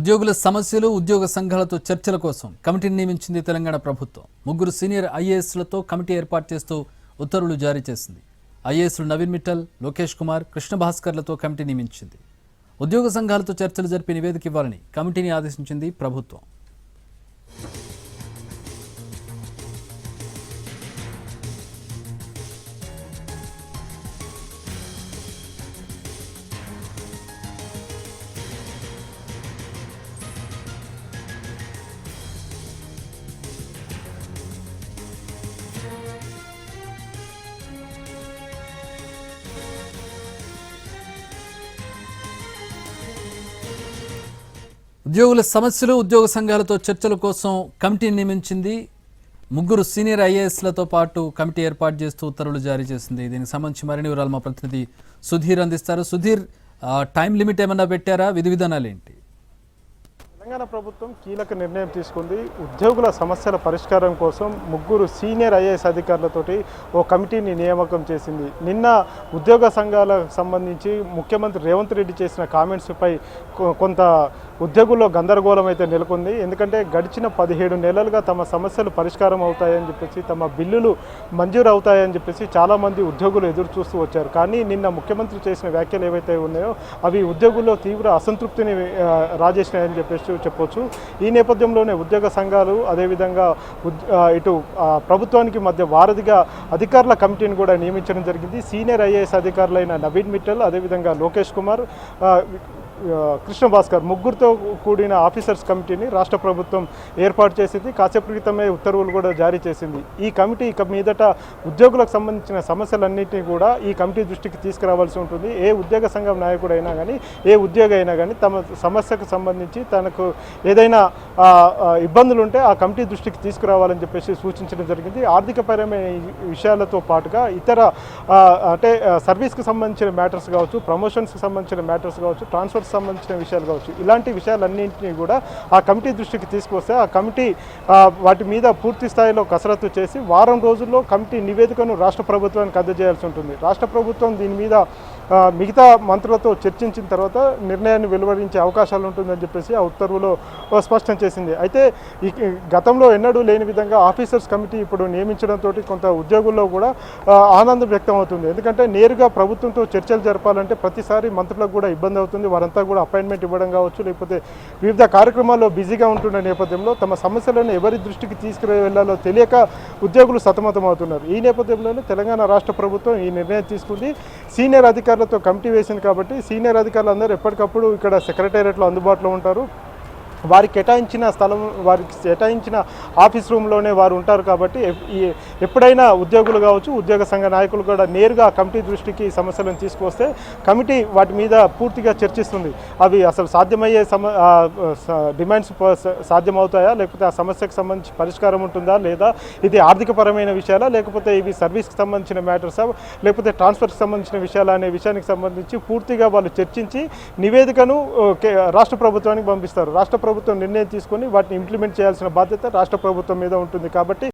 ఉద్యోగుల సమస్యలు ఉద్యోగ సంఘాలతో చర్చల కోసం కమిటీని నియమించింది తెలంగాణ ప్రభుత్వం. ముగ్గురు సీనియర్ ఐఏఎస్లతో కమిటీ ఏర్పాటు చేస్తూ ఉత్తర్వులు జారీ చేసింది. ఐఏఎస్లు నవీన్ మిట్టల్, లోకేష్ కుమార్, కృష్ణ భాస్కర్లతో కమిటీ నియమించింది. ఉద్యోగ సంఘాలతో చర్చలు జరిపి నివేదిక ఇవ్వాలని కమిటీని ఆదేశించింది ప్రభుత్వం. ఉద్యోగుల సమస్యలు ఉద్యోగ సంఘాలతో చర్చల కోసం కమిటీని నియమించింది. ముగ్గురు సీనియర్ ఐఏఎస్లతో పాటు కమిటీ ఏర్పాటు చేస్తూ ఉత్తర్వులు జారీ చేసింది. దీనికి సంబంధించి మరిన్ని వివరాలు మా ప్రతినిధి సుధీర్ అందిస్తారు. సుధీర్, టైం లిమిట్ ఏమన్నా పెట్టారా? విధి విధానాలు ఏంటి? తెలంగాణ ప్రభుత్వం కీలక నిర్ణయం తీసుకుంది. ఉద్యోగుల సమస్యల పరిష్కారం కోసం ముగ్గురు సీనియర్ ఐఏఎస్ అధికారులతోటి ఓ కమిటీని నియామకం చేసింది. నిన్న ఉద్యోగ సంఘాలకు సంబంధించి ముఖ్యమంత్రి రేవంత్ రెడ్డి చేసిన కామెంట్స్పై కొంత ఉద్యోగుల్లో గందరగోళం అయితే నెలకొంది. ఎందుకంటే గడిచిన 17 నెలలుగా తమ సమస్యలు పరిష్కారం అవుతాయని చెప్పేసి, తమ బిల్లులు మంజూరు అవుతాయని చెప్పేసి చాలామంది ఉద్యోగులు ఎదురు చూస్తూ వచ్చారు. కానీ నిన్న ముఖ్యమంత్రి చేసిన వ్యాఖ్యలు ఏవైతే ఉన్నాయో అవి ఉద్యోగుల్లో తీవ్ర అసంతృప్తిని రాజేసినాయని చెప్పేసి చెప్పొచ్చు. ఈ నేపథ్యంలోనే ఉద్యోగ సంఘాలు అదేవిధంగా ఇటు ప్రభుత్వానికి మధ్య వారధిగా అధికారుల కమిటీని కూడా నియమించడం జరిగింది. సీనియర్ ఐఏఎస్ అధికారులైన నవీన్ మిట్టల్, అదేవిధంగా లోకేష్ కుమార్, కృష్ణ భాస్కర్ ముగ్గురితో కూడిన ఆఫీసర్స్ కమిటీని రాష్ట్ర ప్రభుత్వం ఏర్పాటు చేసింది. కాసేపు క్రితమే ఉత్తర్వులు కూడా జారీ చేసింది. ఈ కమిటీ ఇక మీదట ఉద్యోగులకు సంబంధించిన సమస్యలన్నింటినీ కూడా ఈ కమిటీ దృష్టికి తీసుకురావాల్సి ఉంటుంది. ఏ ఉద్యోగ సంఘం నాయకుడు అయినా కానీ, ఏ ఉద్యోగి అయినా కానీ తమ సమస్యకు సంబంధించి తనకు ఏదైనా ఇబ్బందులు ఉంటే ఆ కమిటీ దృష్టికి తీసుకురావాలని చెప్పేసి సూచించడం జరిగింది. ఆర్థికపరమైన విషయాలతో పాటుగా ఇతర అంటే సర్వీస్కి సంబంధించిన మ్యాటర్స్ కావచ్చు, ప్రమోషన్స్కి సంబంధించిన మ్యాటర్స్ కావచ్చు, ట్రాన్స్ఫర్ సంబంధించిన విషయాలు కావచ్చు, ఇలాంటి విషయాలన్నింటినీ కూడా ఆ కమిటీ దృష్టికి తీసుకొస్తే ఆ కమిటీ వాటి మీద పూర్తి స్థాయిలో కసరత్తు చేసి వారం రోజుల్లో కమిటీ నివేదికను రాష్ట్ర ప్రభుత్వానికి అందజేయాల్సి ఉంటుంది. రాష్ట్ర ప్రభుత్వం దీని మీద మిగతా మంత్రులతో చర్చించిన తర్వాత నిర్ణయాన్ని వెలువరించే అవకాశాలు ఉంటుందని చెప్పేసి ఆ ఉత్తర్వులో స్పష్టం చేసింది. అయితే ఈ గతంలో ఎన్నడూ లేని విధంగా ఆఫీసర్స్ కమిటీ ఇప్పుడు నియమించడంతో కొంత ఉద్యోగుల్లో కూడా ఆనందం వ్యక్తం అవుతుంది. ఎందుకంటే నేరుగా ప్రభుత్వంతో చర్చలు జరపాలంటే ప్రతిసారి మంత్రులకు కూడా ఇబ్బంది అవుతుంది. వారంతా కూడా అపాయింట్మెంట్ ఇవ్వడం కావచ్చు, లేకపోతే వివిధ కార్యక్రమాల్లో బిజీగా ఉంటున్న నేపథ్యంలో తమ సమస్యలను ఎవరి దృష్టికి తీసుకువెళ్లాలో తెలియక ఉద్యోగులు సతమతం అవుతున్నారు. ఈ నేపథ్యంలోనే తెలంగాణ రాష్ట్ర ప్రభుత్వం ఈ నిర్ణయం తీసుకుంది. సీనియర్ అధికారులతో కమిటీ వేసింది కాబట్టి సీనియర్ అధికారులు అందరూ ఎప్పటికప్పుడు ఇక్కడ సెక్రటేరియట్లో అందుబాటులో ఉంటారు. వారికి కేటాయించిన స్థలం, వారికి కేటాయించిన ఆఫీస్ రూమ్లోనే వారు ఉంటారు కాబట్టి ఎప్పుడైనా ఉద్యోగులు కావచ్చు, ఉద్యోగ సంఘ నాయకులు కూడా నేరుగా కమిటీ దృష్టికి సమస్యలను తీసుకొస్తే కమిటీ వాటి మీద పూర్తిగా చర్చిస్తుంది. అవి అసలు సాధ్యమయ్యే డిమాండ్స్ సాధ్యమవుతాయా, లేకపోతే ఆ సమస్యకు సంబంధించి పరిష్కారం ఉంటుందా లేదా, ఇది ఆర్థికపరమైన విషయాలా, లేకపోతే ఇవి సర్వీస్కి సంబంధించిన మ్యాటర్సా, లేకపోతే ట్రాన్స్ఫర్కి సంబంధించిన విషయాలు అనే విషయానికి సంబంధించి పూర్తిగా వాళ్ళు చర్చించి నివేదికను రాష్ట్ర ప్రభుత్వానికి పంపిస్తారు. రాష్ట్ర ప్రభుత్వం నిర్ణయం తీసుకొని వాటిని ఇంప్లిమెంట్ చేయాల్సిన బాధ్యత రాష్ట్ర ప్రభుత్వం మీద ఉంటుంది. కాబట్టి